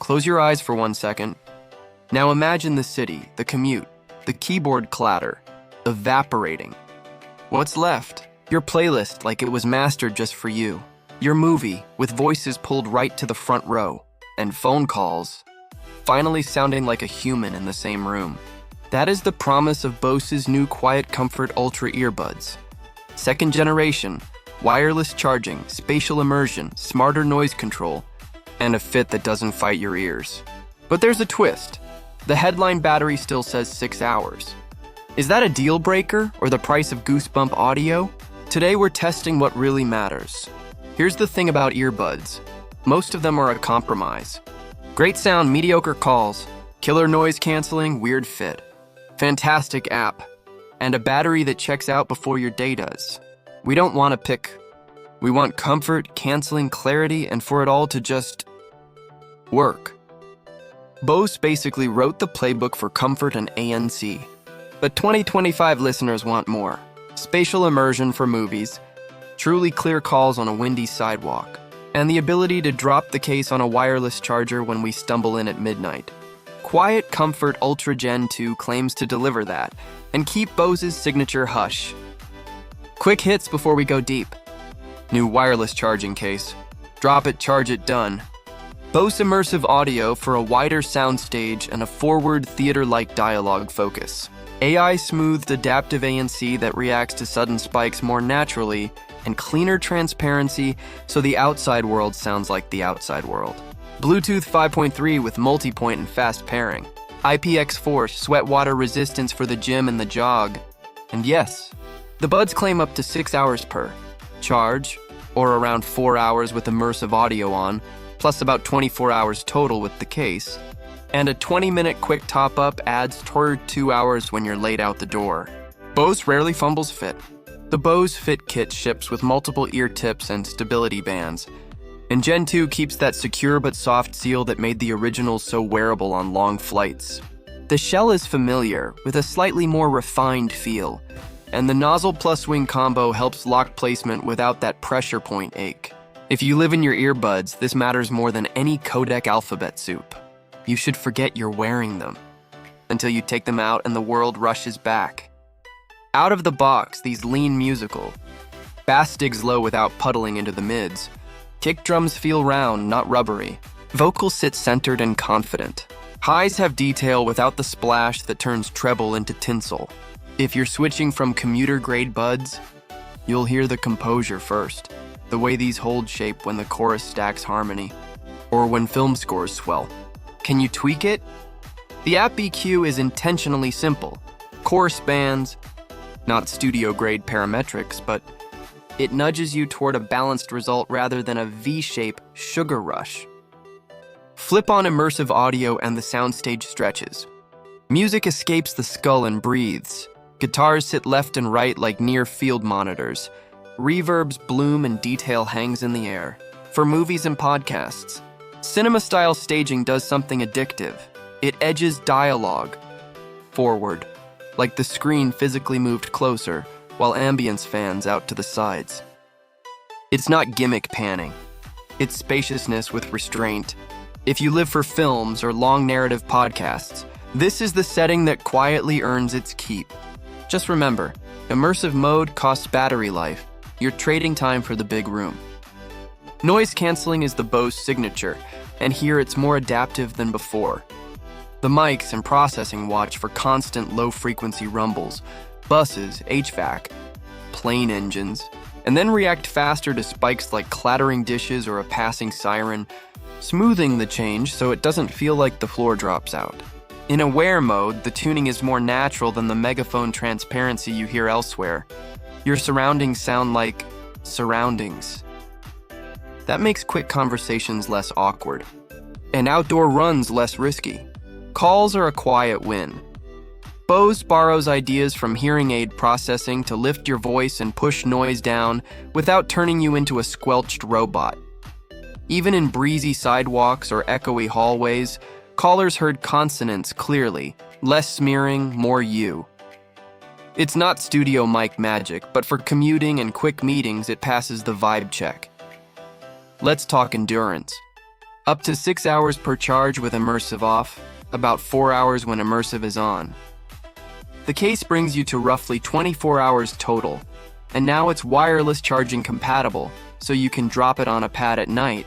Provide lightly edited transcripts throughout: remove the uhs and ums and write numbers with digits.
Close your eyes for 1 second. Now imagine the city, the commute, the keyboard clatter, evaporating. What's left? Your playlist like it was mastered just for you. Your movie with voices pulled right to the front row. And phone calls, finally sounding like a human in the same room. That is the promise of Bose's new QuietComfort Ultra earbuds. Second generation, wireless charging, spatial immersion, smarter noise control, and a fit that doesn't fight your ears. But there's a twist. The headline battery still says 6 hours. Is that a deal breaker or the price of goosebump audio? Today we're testing what really matters. Here's the thing about earbuds. Most of them are a compromise. Great sound, mediocre calls, killer noise canceling, weird fit. Fantastic app, and a battery that checks out before your day does. We don't want to pick. We want comfort, canceling, clarity, and for it all to just work. Bose basically wrote the playbook for comfort and ANC. But 2025 listeners want more. Spatial immersion for movies, truly clear calls on a windy sidewalk, and the ability to drop the case on a wireless charger when we stumble in at midnight. QuietComfort Ultra Gen 2 claims to deliver that, and keep Bose's signature hush. Quick hits before we go deep. New wireless charging case. Drop it, charge it, done. Bose immersive audio for a wider soundstage and a forward theater-like dialogue focus. AI-smoothed adaptive ANC that reacts to sudden spikes more naturally, and cleaner transparency so the outside world sounds like the outside world. Bluetooth 5.3 with multi-point and fast pairing. IPX4 sweat water resistance for the gym and the jog. And yes, the buds claim up to 6 hours per charge, or around 4 hours with immersive audio on, plus about 24 hours total with the case. And a 20-minute quick top-up adds toward 2 hours when you're laid out the door. Bose rarely fumbles fit. The Bose Fit Kit ships with multiple ear tips and stability bands, and Gen 2 keeps that secure but soft seal that made the original so wearable on long flights. The shell is familiar, with a slightly more refined feel, and the nozzle plus wing combo helps lock placement without that pressure point ache. If you live in your earbuds, this matters more than any codec alphabet soup. You should forget you're wearing them, until you take them out and the world rushes back. Out of the box, these lean musical. Bass digs low without puddling into the mids. Kick drums feel round, not rubbery. Vocals sit centered and confident. Highs have detail without the splash that turns treble into tinsel. If you're switching from commuter-grade buds, you'll hear the composure first. The way these hold shape when the chorus stacks harmony, or when film scores swell. Can you tweak it? The app EQ is intentionally simple. Coarse bands, not studio-grade parametrics, but it nudges you toward a balanced result rather than a V-shape sugar rush. Flip on immersive audio and the soundstage stretches. Music escapes the skull and breathes. Guitars sit left and right like near-field monitors. Reverb's bloom and detail hangs in the air. For movies and podcasts, cinema-style staging does something addictive. It edges dialogue forward, like the screen physically moved closer, while ambience fans out to the sides. It's not gimmick panning. It's spaciousness with restraint. If you live for films or long narrative podcasts, this is the setting that quietly earns its keep. Just remember, immersive mode costs battery life. You're trading time for the big room. Noise canceling is the Bose signature, and here it's more adaptive than before. The mics and processing watch for constant low-frequency rumbles, buses, HVAC, plane engines, and then react faster to spikes like clattering dishes or a passing siren, smoothing the change so it doesn't feel like the floor drops out. In aware mode, the tuning is more natural than the megaphone transparency you hear elsewhere. Your surroundings sound like surroundings. That makes quick conversations less awkward, and outdoor runs less risky. Calls are a quiet win. Bose borrows ideas from hearing aid processing to lift your voice and push noise down without turning you into a squelched robot. Even in breezy sidewalks or echoey hallways, callers heard consonants clearly, less smearing, more you. It's not studio mic magic, but for commuting and quick meetings, it passes the vibe check. Let's talk endurance. Up to 6 hours per charge with immersive off, about 4 hours when immersive is on. The case brings you to roughly 24 hours total, and now it's wireless charging compatible, so you can drop it on a pad at night.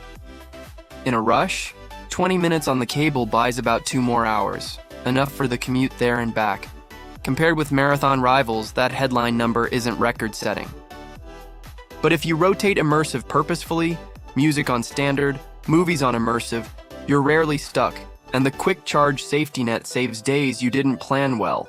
In a rush, 20 minutes on the cable buys about 2 more hours, enough for the commute there and back. Compared with marathon rivals, that headline number isn't record-setting. But if you rotate immersive purposefully, music on standard, movies on immersive, you're rarely stuck, and the quick charge safety net saves days you didn't plan well.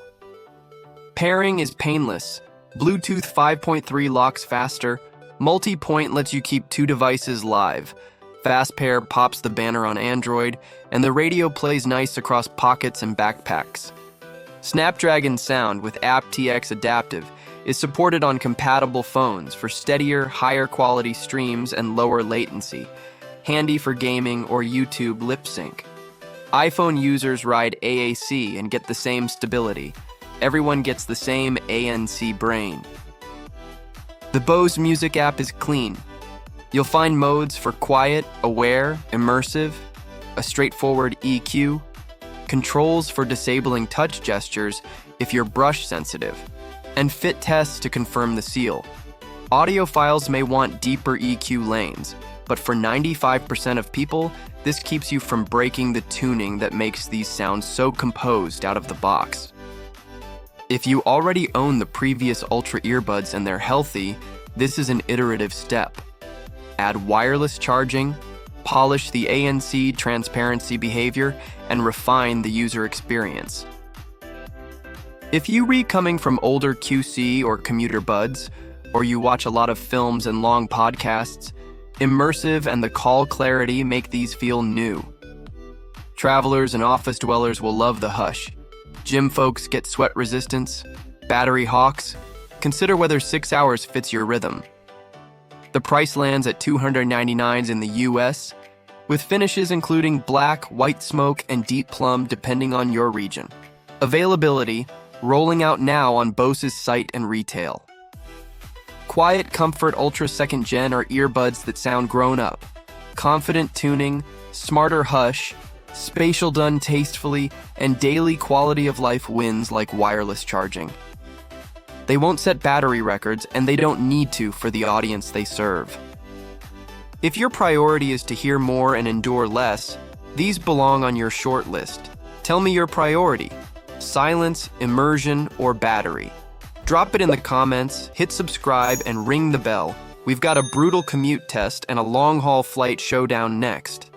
Pairing is painless. Bluetooth 5.3 locks faster. Multi-point lets you keep 2 devices live. Fast Pair pops the banner on Android, and the radio plays nice across pockets and backpacks. Snapdragon Sound with aptX Adaptive is supported on compatible phones for steadier, higher quality streams and lower latency. Handy for gaming or YouTube lip sync. iPhone users ride AAC and get the same stability. Everyone gets the same ANC brain. The Bose Music app is clean. You'll find modes for quiet, aware, immersive, a straightforward EQ, controls for disabling touch gestures if you're brush sensitive, and fit tests to confirm the seal. Audiophiles may want deeper EQ lanes, but for 95% of people, this keeps you from breaking the tuning that makes these sounds so composed out of the box. If you already own the previous Ultra earbuds and they're healthy, this is an iterative step. Add wireless charging, polish the ANC transparency behavior, and refine the user experience. If you read coming from older QC or commuter buds, or you watch a lot of films and long podcasts, immersive and the call clarity make these feel new. Travelers and office dwellers will love the hush. Gym folks get sweat resistance. Battery hawks, consider whether 6 hours fits your rhythm. The price lands at $299 in the US, with finishes including black, white smoke, and deep plum depending on your region. Availability, rolling out now on Bose's site and retail. QuietComfort Ultra 2nd Gen are earbuds that sound grown up. Confident tuning, smarter hush, spatial done tastefully, and daily quality of life wins like wireless charging. They won't set battery records, and they don't need to for the audience they serve. If your priority is to hear more and endure less, these belong on your short list. Tell me your priority: silence, immersion, or battery? Drop it in the comments, hit subscribe, and ring the bell. We've got a brutal commute test and a long-haul flight showdown next.